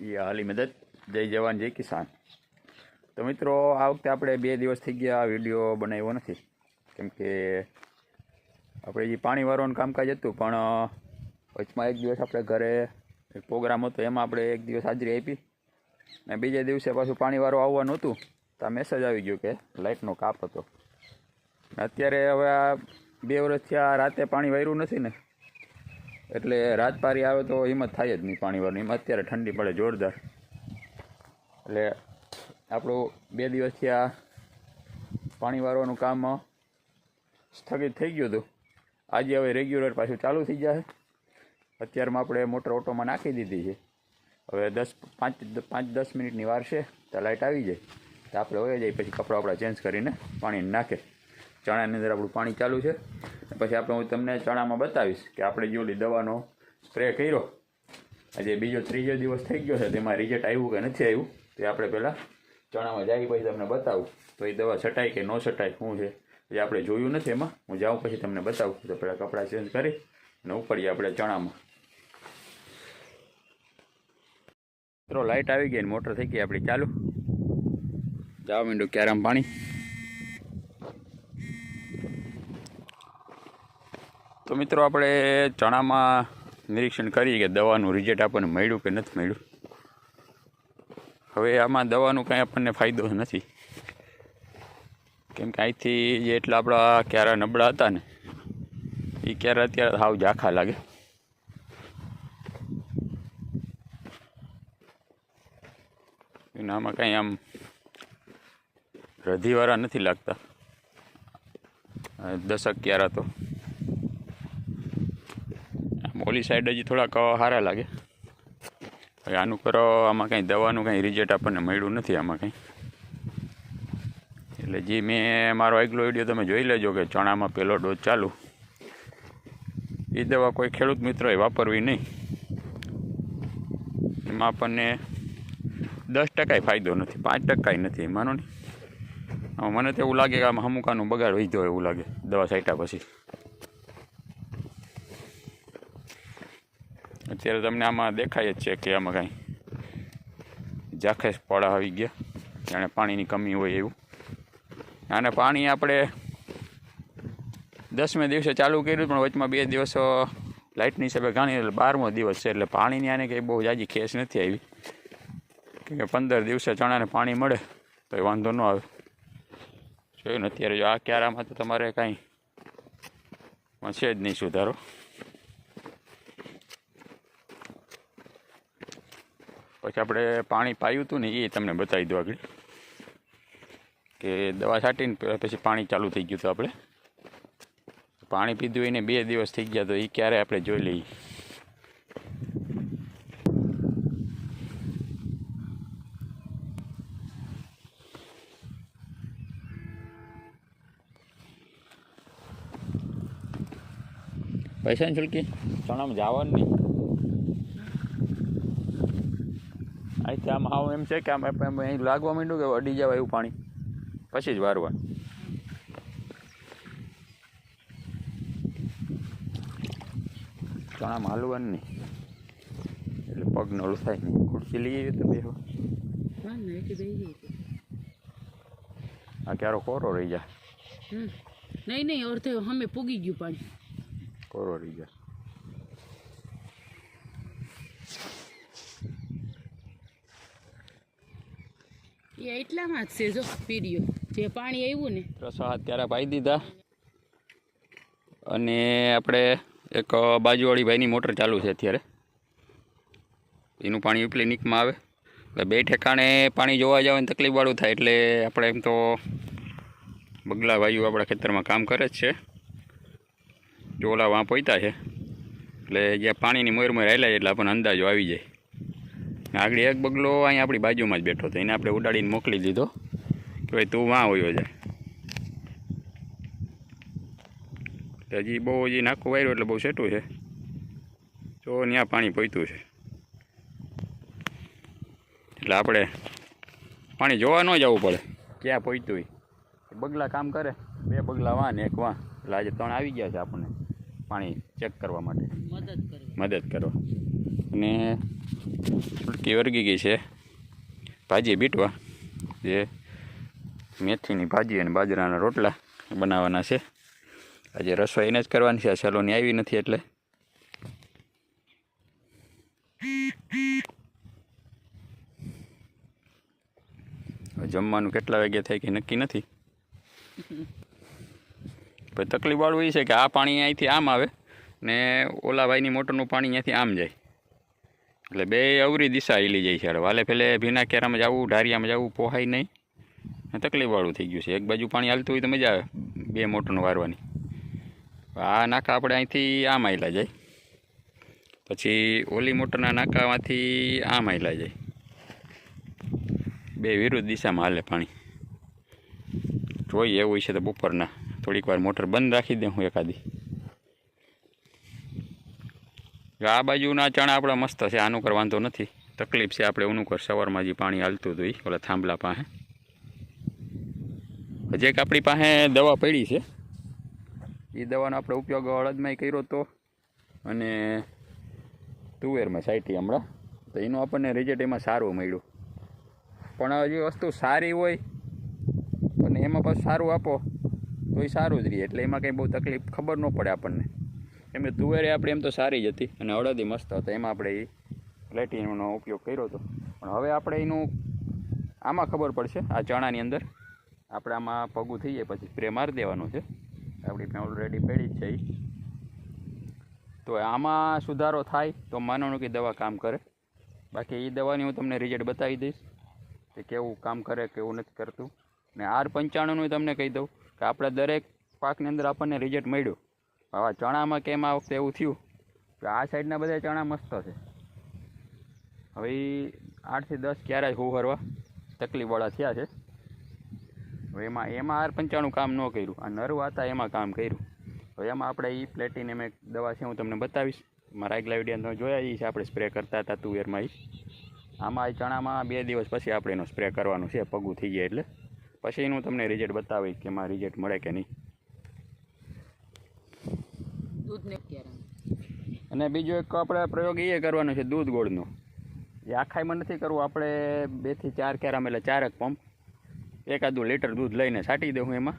એ હાલી મદદ જય જવાન જય કિસાન। તો મિત્રો આ વખતે આપણે 2 દિવસ થઈ ગયા વિડીયો બનાવ્યો નથી, કેમ કે આપણે જે પાણી વાળવાનું કામકાજ હતું, પણ વચમાં એક દિવસ આપણે ઘરે એક પ્રોગ્રામ હતો, એમાં આપણે એક દિવસ હાજરી આપી અને બીજા દિવસે પાછું પાણી વાળો આવવાનું હતું તો આ મેસેજ આવી ગયો કે લાઇટનો કાપ હતો। અત્યારે હવે આ 2 વર્ષથી આ રાતે પાણી વાર્યું નથી ને, એટલે રાત પારી આવે તો હિંમત થાય જ નહીં પાણી વાળવાની। એમાં અત્યારે ઠંડી પડે જોરદાર, એટલે આપણું 2 દિવસથી આ પાણી વાળવાનું કામ સ્થગિત થઈ ગયું હતું। આજે હવે રેગ્યુલર પાછું ચાલુ થઈ જશે। અત્યારમાં આપણે મોટર ઓટોમાં નાખી દીધી છે, હવે 5-10 મિનિટની વાર છે તો લાઇટ આવી જાય તો આપણે વહી જઈએ, પછી કપડાં આપણા ચેન્જ કરીને પાણી નાખે। ચણાની અંદર આપણું પાણી ચાલુ છે, પછી આપણે હું તમને ચણામાં બતાવીશ કે આપણે જે ઓલી દવાનો સ્પ્રે કર્યો, આજે બીજો 3જો દિવસ થઈ ગયો છે, તેમાં રિઝલ્ટ આવ્યું કે નથી આવ્યું તે આપણે પહેલાં ચણામાં જાય પછી તમને બતાવું તો એ દવા છટાય કે ન છટાય શું છે એ આપણે જોયું નથી। એમાં હું જાઉં પછી તમને બતાવું। તો પહેલાં કપડાં ચેન્જ કરી અને ઉપડીએ આપણે ચણામાં। મિત્રો લાઇટ આવી ગઈ ને મોટર થઈ ગઈ આપણી ચાલુ, જવા માંડ્યું ક્યારામાં પાણી। તો મિત્રો આપણે ચણામાં નિરીક્ષણ કરીએ કે દવાનું રિઝલ્ટ આપણને મળ્યું કે નથી મળ્યું। હવે આમાં દવાનું કાંઈ આપણને ફાયદો નથી, કેમ કે અહીંથી જે એટલા આપણા ક્યારા નબળા હતા ને એ ક્યારા અત્યારે સાવ ઝાખા લાગે। આમાં કાંઈ આમ રધીવાળા નથી લાગતા 10 ક્યારા તો। ઓલી સાઈડ હજી થોડાક સારા લાગે। હવે આનું કરો, આમાં કાંઈ દવાનું કાંઈ રિઝલ્ટ આપણને મળ્યું નથી આમાં કાંઈ। એટલે જે મેં મારો આગલો વિડીયો તમે જોઈ લેજો કે ચણામાં પહેલો ડોઝ ચાલુ, એ દવા કોઈ ખેડૂત મિત્રોએ વાપરવી નહીં। એમાં આપણને 10% ફાયદો નથી, 5% નથી, માનો ને। મને તો એવું લાગે કે આમાં અમુકાનું બગાડ વધ્યો એવું લાગે દવા છાંટ્યા પછી। અત્યારે તમને આમાં દેખાય જ છે કે આમાં કાંઈ ઝાંખેસ પડા આવી ગયા, જાણે પાણીની કમી હોય એવું। અને પાણી આપણે 10મે દિવસે ચાલુ કર્યું, પણ વચમાં 2 દિવસ લાઇટની હિસાબે ઘણી, એટલે 12મો દિવસ છે, એટલે પાણીની આને કંઈ બહુ જાજી ખેસ નથી આવી, કે 15 દિવસે ચણાને પાણી મળે તો એ વાંધો ન આવે। જોયું ને અત્યારે જો આ ક્યારામાં તો તમારે કાંઈ છે જ નહીં સુધારો। પછી આપણે પાણી પાયું હતું ને એ તમને બતાવી દો આગળ, કે દવા છાંટીને પછી પાણી ચાલુ થઈ ગયું હતું। આપણે પાણી પીધું એને 2 દિવસ થઈ ગયા, તો એ ક્યારે આપણે જોઈ લઈએ। પૈસાની છુલકી ચણામાં જવાનું નહીં, અહીંથી આમ આવું એમ છે કે આમ અહીં લાગવા માંડ્યું કે અડી જવા એવું પાણી, પછી જ વારવા। ચણામાં હાલવાનું નહીં, એટલે પગ નળું થાય નહીં। ખુરશી લઈ આવી તો બેહો, આ ક્યારો કોરો રહી જાય। નહીં અડધે અમે પૂગી ગયું પાણી, કોરો રહી જાય। એ એટલામાં જ છે, જો પીડીઓ જે પાણી આવ્યું ને 6-7 ક્યારા પાઈ દીધા। અને આપણે એક બાજુવાળી ભાઈની મોટર ચાલુ છે અત્યારે, એનું પાણી ઉપલી નીકમાં આવે, એટલે 2 ઠેકાણે પાણી જોવા જવાની તકલીફવાળું થાય। એટલે આપણે એમ તો બગલા ભાઈઓ આપણા ખેતરમાં કામ કરે જ છે, ચોલા વાં પોઈતા છે, એટલે જ્યાં પાણીની મોર આવેલા છે એટલે આપણને અંદાજો આવી જાય। આગળ એક બગલો અહીં આપણી બાજુમાં જ બેઠો હતો, એને આપણે ઉડાડીને મોકલી દીધો કે ભાઈ તું વાં હોયો જાય। હજી બહુ હજી નાખું વાર્યું એટલે બહુ સેટું છે, તો ત્યાં પાણી પહોંચ્યું છે, એટલે આપણે પાણી જોવા ન જવું પડે ક્યાં પહોંચ્યું હોય। બગલા કામ કરે, 2 બગલા વાં ને 1 વાં, એટલે આજે 3 આવી ગયા છે આપણને પાણી ચેક કરવા માટે મદદ કરવા। અને ફૂલકી વર્ગી ગઈ છે ભાજી બીટવા, જે મેથીની ભાજી અને બાજરાના રોટલા બનાવવાના છે. આજે રસોઈ એને જ કરવાની છે, આ સલોની આવી નથી એટલે. જમવાનું કેટલા વાગ્યા થાય કે નક્કી નથી. પણ તકલીફવાળું એ છે કે આ પાણી અહીંથી આમ આવે ને ઓલા ભાઈની મોટરનું પાણી અહીંયાથી આમ જાય, એટલે બે અવરી દિશા હિલી જાય છે. વાલે પેલે ભીના કેરામાં જવું, ઢારિયામાં જવું પોહાય નહીં, તકલીફવાળું થઈ ગયું છે. એક બાજુ પાણી હાલતું હોય તો મજા આવે બે મોટરનું વારવાની. આ નાકા આપણે અહીંથી આમ હાલ્યા જાય, પછી ઓલી મોટરના નાકામાંથી આમ હાલ્યા જાય, બે વિરુદ્ધ દિશામાં હાલે પાણી. જોઈએ એવું છે તો બપોરના થોડીક વાર મોટર બંધ રાખી દઉં હું એકાદી. આ બાજુના ચણા આપણા મસ્ત છે, આનું કર વાંધો નથી. તકલીફ છે આપણે ઓનું કર સવારમાં જે પાણી હાલતું હતું એ ઓલા થાંભલા પાસે. હજી એક આપણી પાસે દવા પડી છે, એ દવાનો આપણે ઉપયોગ અડદમાં કર્યો હતો અને તુવેરમાં સાઈટી હમણાં, તો એનું આપણને રિઝલ્ટ એમાં સારું મળ્યું. પણ જે વસ્તુ સારી હોય અને એમાં પાછું સારું આપો તો એ સારું જ રહે, એટલે એમાં કંઈ બહુ તકલીફ ખબર ન પડે આપણને. કેમ કે તુવેરે આપણે એમ તો સારી જ હતી અને અડદી મસ્ત હતા, એમાં આપણે એ પ્લેટિનનો ઉપયોગ કર્યો હતો. પણ હવે આપણે એનું આમાં ખબર પડશે, આ ચણાની અંદર આપણે આમાં પગું થઈ જાય પછી સ્પ્રે મારી દેવાનું છે. આપણી પાસે ઓલરેડી પડી જ છે એ. તો આમાં સુધારો થાય તો માનવાનું કે દવા કામ કરે. બાકી એ દવાની હું તમને રિઝલ્ટ બતાવી દઈશ કે કેવું કામ કરે કેવું નથી કરતું. ને R95નું તમને કહી દઉં કે આપણે દરેક પાકની અંદર આપણને રિઝલ્ટ મળ્યું. હવે ચણામાં કેમ આ વખતે એવું થયું કે આ સાઈડના બધા ચણા મસ્ત છે, હવે એ 8 થી 10 ક્યારેય હુહરવા તકલીફવાળા થયા છે. હવે એમાં R95 કામ ન કર્યું, આ નરવા હતા એમાં કામ કર્યું. હવે એમાં આપણે એ પ્લેટિન એમ એક દવા છે હું તમને બતાવીશ. મારા આગલા વિડીયો તમે જોયા એ છે, આપણે સ્પ્રે કરતા હતા તુવેરમાં. આમાં એ ચણામાં 2 દિવસ પછી આપણે એનો સ્પ્રે કરવાનું છે, પગું થઈ જાય એટલે. પછી એનું તમને રિઝલ્ટ બતાવીશ કે એમાં રિઝલ્ટ મળે કે નહીં. અને બીજો એક આપણે પ્રયોગ એ કરવાનો છે દૂધ ગોળનો. એ આખાઈમાં નથી કરવું, આપણે 2 થી 4 કેરામ એટલે 4 પંપ 1 લીટર દૂધ લઈને છાંટી દઉં એમાં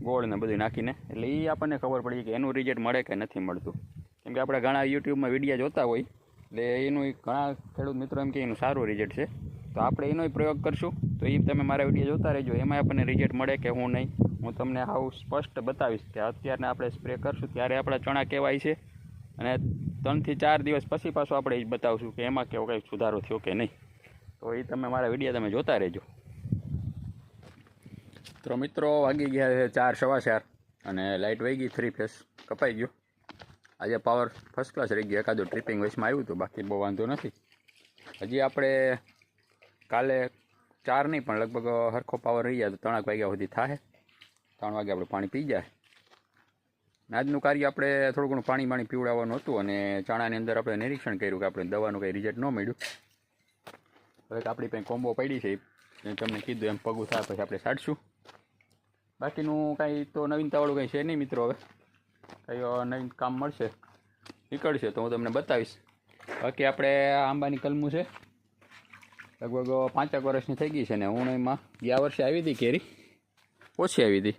ગોળને બધું નાખીને, એટલે એ આપણને ખબર પડી કે એનું રિઝલ્ટ મળે કે નથી મળતું. કેમ કે આપણે ઘણા યુટ્યુબમાં વિડીયો જોતા હોય એટલે એનું ઘણા ખેડૂત મિત્રો એમ કે એનું સારું રિઝલ્ટ છે, તો આપણે એનો પ્રયોગ કરશું. તો એ તમે મારા વિડીયો જોતા રહેજો, એમાં આપણને રિઝલ્ટ મળે કે હું નહીં, હું તમને આવું સ્પષ્ટ બતાવીશ કે અત્યારને આપણે સ્પ્રે કરશું ત્યારે આપણા ચણા કહેવાય છે, અને 3 થી 4 દિવસ પછી પાછું આપણે એ બતાવશું કે એમાં કેવો કંઈ સુધારો થયો કે નહીં. તો એ તમે મારા વિડીયો તમે જોતા રહેજો. તો મિત્રો વાગી ગયા છે 4 સવા 4 અને લાઇટ વહી ગઈ, 3 ફેસ કપાઈ ગયો. આજે પાવર ફર્સ્ટ ક્લાસ રહી ગયો, એકાદું ટ્રીપિંગ વચમાં આવ્યું હતું, બાકી બહુ વાંધો નથી. હજી આપણે કાલે 4 નહીં પણ લગભગ સરખો પાવર રહી જાય તો 3 વાગ્યા સુધી થાય. 3 વાગે આપણે પાણી પી જાય. આજનું કાર્ય આપણે થોડું ઘણું પાણી પીવડાવવાનું હતું અને ચણાની અંદર આપણે નિરીક્ષણ કર્યું કે આપણે દવાનું કંઈ રિઝલ્ટ ન મળ્યું. હવે આપણી પાસે કોમ્બો પડી છે, એ તમને કીધું એમ પગું થાય પછી આપણે છાંટશું. બાકીનું કાંઈ તો નવીનતાવાળું કંઈ છે નહીં મિત્રો. હવે કંઈ નવીન કામ મળશે નીકળશે તો હું તમને બતાવીશ. બાકી આપણે આંબાની કલમું છે, લગભગ 5 વર્ષની થઈ ગઈ છે ને હું એમાં ગયા વર્ષે આવી હતી કેરી ઓછી આવી હતી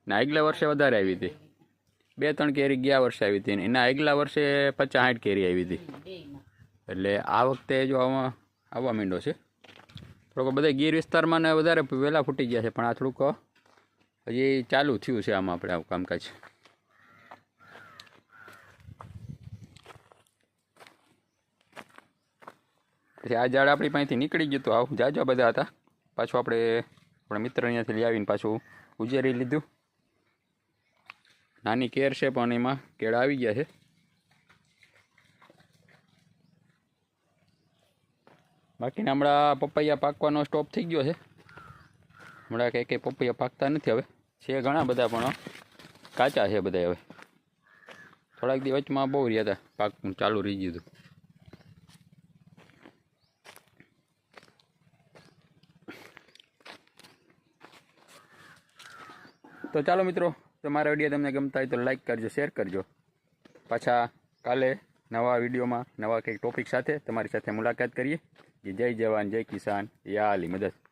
ને આગલા વર્ષે વધારે આવી હતી. 2-3 કેરી ગયા વર્ષે આવી હતી ને એના આગલા વર્ષે 50-60 કેરી આવી હતી. એટલે આ વખતે જો આવવા માંડ્યો છે. થોડોક બધા ગીર વિસ્તારમાં ને વધારે વહેલા ફૂટી ગયા છે, પણ આ થોડુંક હજી ચાલુ થયું છે આમાં આપણે આવું કામકાજ. પછી આ ઝાડ આપણી પાસેથી નીકળી ગયું તો આવું જાજા બધા હતા. પાછું આપણે આપણા મિત્ર અહીંયાથી લઈ આવીને પાછું ઉજેરી લીધું. નાની કેર છે પણ એમાં કેળા આવી ગયા છે. બાકીના હમણાં પપૈયા પાકવાનો સ્ટોપ થઈ ગયો છે. હમણાં કંઈ પપૈયા પાકતા નથી. હવે છે ઘણા બધા પણ કાચા છે બધા. હવે થોડાક દિવસમાં બહુ રહ્યા હતા, પાકનું ચાલુ રહી ગયું હતું. તો ચાલો મિત્રો, તો મારા વિડીયો તમને ગમતા હોય તો લાઈક કરજો, શેર કરજો. પાછા કાલે નવા વિડીયોમાં નવા કંઈક ટોપિક સાથે તમારી સાથે મુલાકાત કરીએ. જય જવાન જય કિસાન યા અલી મદદ.